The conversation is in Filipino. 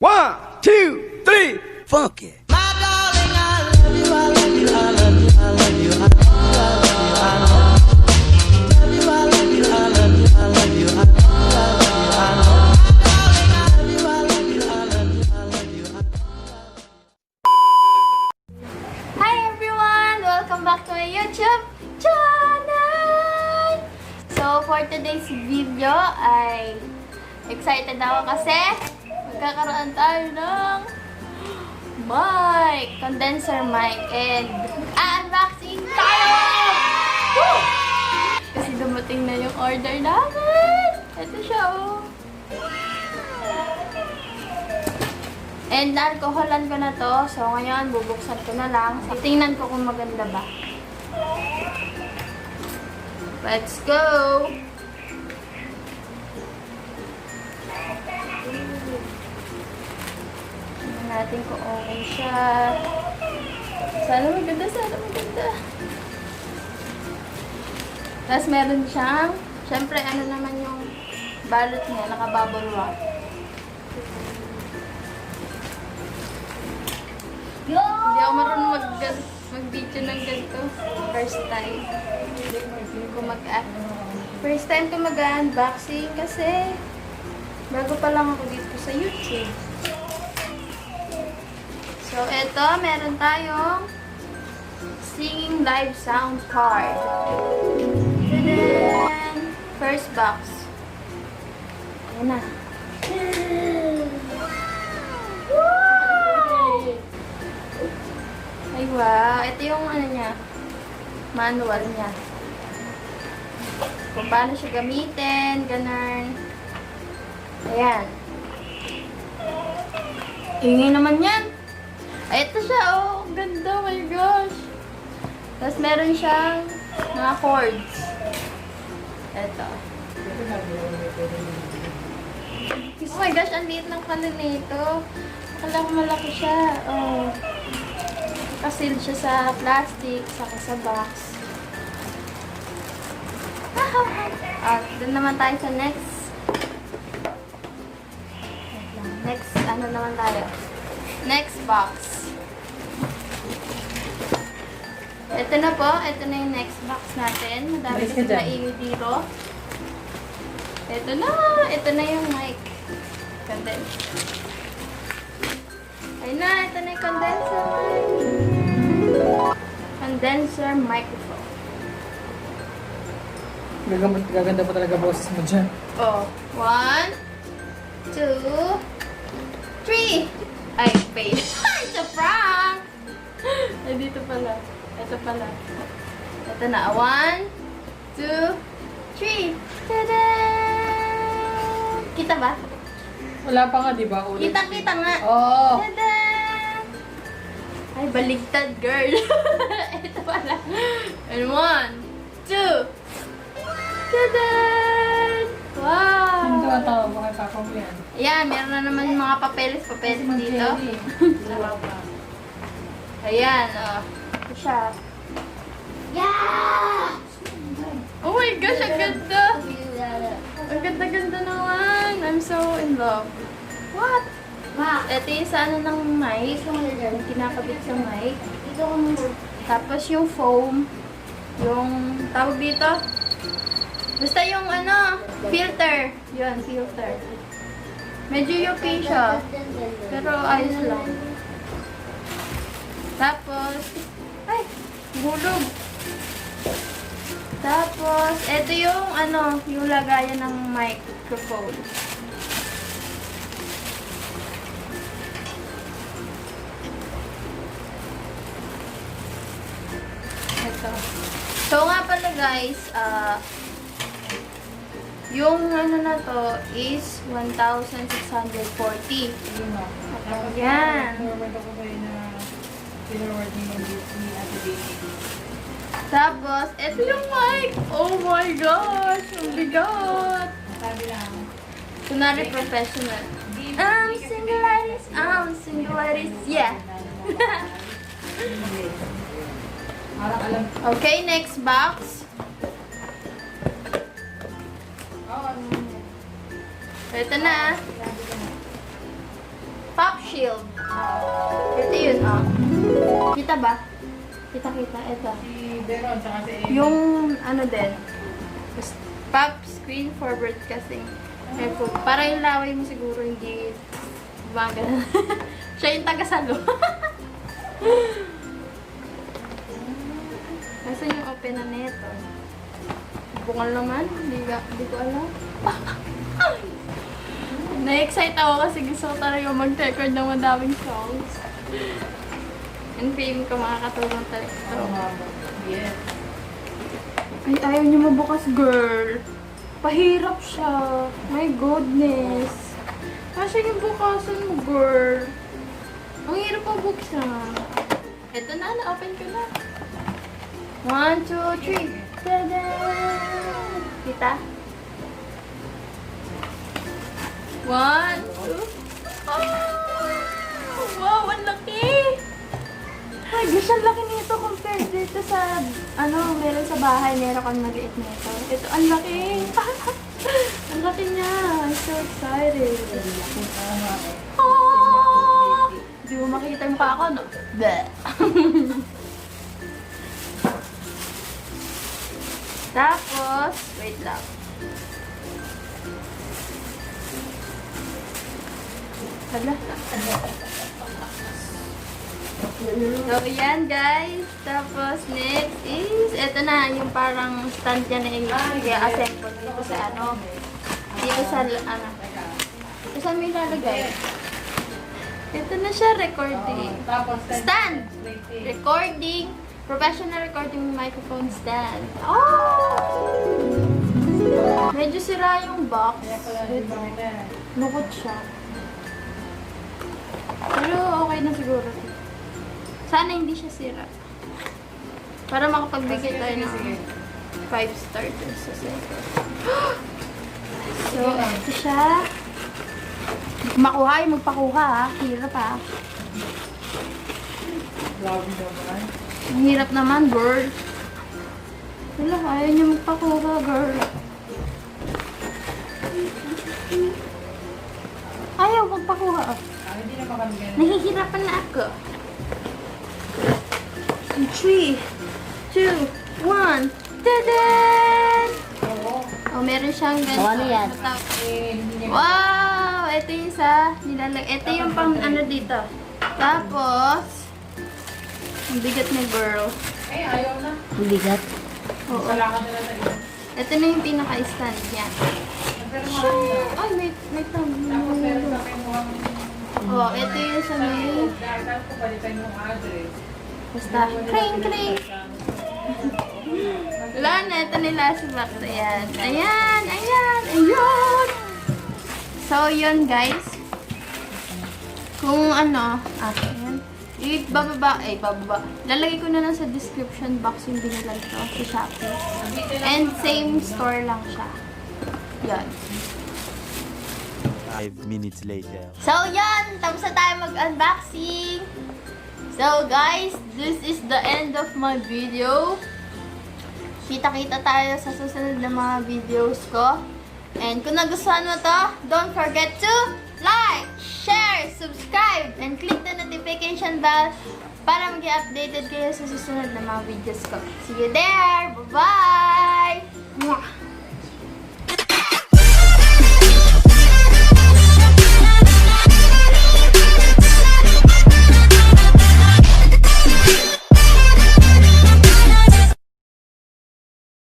1, 2, 3, funk it. My darling, I love you, I love you, I love you, I love you, I love you, I love you, I love you, I love you, I love you, I love you, I love you, I love you, I love you, I love you, I love you. Hi everyone! Welcome back to my YouTube channel! So, for today's video ay excited ako kasi magkakaroon tayo ng mic, condenser mic, and unboxing tayo! Woo! Kasi dumating na yung order namin! Ito siya oh! And alcoholan ko na to. So, ngayon, bubuksan ko na lang. So, tingnan ko kung maganda ba. Let's go! Tingnan natin kung okay siya. Sana maganda, sana maganda. Tapos, meron siyang, syempre, ano naman yung balot niya, naka-bubble wrap. Hindi ako marunong mag-video ng ganito. First time. First time ko mag-unboxing kasi bago pa lang ako dito sa YouTube. So, eto, meron tayong singing live sound card. Then, first box. Ayan na. Ay, wow. Ito yung ano niya, manual niya. Kung paano siya gamitin, ganun. Ayan. Ingay naman yan. Ay, ito siya, oh. Ganda, oh my gosh. Tapos meron siyang mga chords. Ito. Oh my gosh, ang liit ng pala nito. Akala ko malaki siya. Oh. Nakasil siya sa plastic, saka sa box. At doon naman tayo sa next. Next, ano naman tayo? Next box. Ito na po. Ito na yung next box natin. Madami kasi maingay dito. Ito na. Ito na yung mic. Condenser. Ayun na. Ito na yung condenser mic. Condenser microphone. Gaganda pa talaga boses mo dyan. Oh. 1, 2, 3. Ay, face. It's a prank! Ay, dito pala. Ito pala. Ito na. 1, 2, 3. Tada! Kita ba? Wala pa nga, di ba? Ulit. Kita-kita nga. Oo. Tada! Ay, baligtad, girl. Ito pala. And 1, 2. Tada! Wow! Hindi ka tao, baka kakong yan. Ayan, meron na naman yung mga papeles dito. Ayan, oh. Ito siya. Yeah! Oh my gosh, ang ganda! Ang ganda-ganda naman. I'm so in love. What? Ito yung sa ano ng mic. Yung kinakabit sa mic. Tapos yung foam. Yung tawag dito. Basta yung ano, filter. Yun, filter. Medyo yuki siya. Pero ayos lang. Tapos, ay, hulog. Tapos, ito yung ano, yung lagayan ng microphone. Ito. So nga pala guys, yung ano na to is 1,640. Yan. Forward ako kayo na pinoward niyo ni Ate Baby. Tapos, ito yung mic. Oh my gosh! Ang bigat! Sabi lang. Kunwari professional. Single ladies, yeah. Parang alam. Okay, next box. Ito na. Pop shield. Ito yun, oh. Kita ba? Kita. Ito. Si Beron, saka si Amy. Yung, ano din. Pop screen for broadcasting. Para yung laway mo siguro hindi gumagana. Siya yung taga-salo. Nasaan yung open na neto? Bukal naman. Hindi ko alam. Na-excite ako kasi gusto ko talaga mag-record ng madaming songs. And feeling ko makakatulong talaga ito. Yes. Ay, ayaw niyo mabukas, girl. Pahirap siya. My goodness. Kasi yung bukasan mo, girl. Ang hirap mabuksan. Ito na, na-open ko na. 1, 2, 3. Tada! Kita? 1, 2. Oh! Wow, ang laki! Ay, gosh, ang laki nito compared dito sa, meron sa bahay. Meron kang maliit nito. Ito, ang laki! Ang laki niya! I'm so excited! Oh! Hindi mo makita yung mukha ko, no? Bleh! Tapos, wait lang. Hala. So, yan guys. Tapos, next is, eto na, yung parang stand niya na i-assemble dito sa dito sa, ito sa may lalagay. Ito na siya, recording. Stand! Recording. Professional recording microphone stand. Oh! Medyo sira yung box. Lukot siya. Pero okay na siguro. Sana hindi siya sira. Para makapagbigay tayo ng 5 stars sa second. So, ito siya. Makuha yung magpakuha ha. Hirap ha. Ang hirap naman, girl. Wala, ayaw niya magpakuha, girl. Ayaw magpakuha. Hindi na makalimutan. Nahihirapan na ako. 3, 2, 1. Tadan! Oh, meron siyang ganito. Ano yan? Wow! Ito yung sa nilalag. Ito yung pang dito. Tapos, ang bigat na girl. Eh, ayaw na. Bigat. Oo. Wala ka nila sa iyo. Ito na yung pinaka-stand niya. Pero marami na. Ay, may Tapos meron sa akin mo ang... Oh, ito yung sa may... Dahil ko palitan yung address. Basta, kring. Wala na, ito nila sa box. Ayan. So, yun guys. Kung ayan. Bababa. Lalagay ko na lang sa description box yung binilan ko sa Shopee. And same store lang siya. Yan. 5 minutes later. So, yan! Tapos na tayo mag-unboxing. So, guys, this is the end of my video. Kita-kita tayo sa susunod na mga videos ko. And kung nagustuhan mo to, don't forget to like, share, subscribe, and click the notification bell para maging updated kayo sa susunod na mga videos ko. See you there! Bye-bye! Mwah!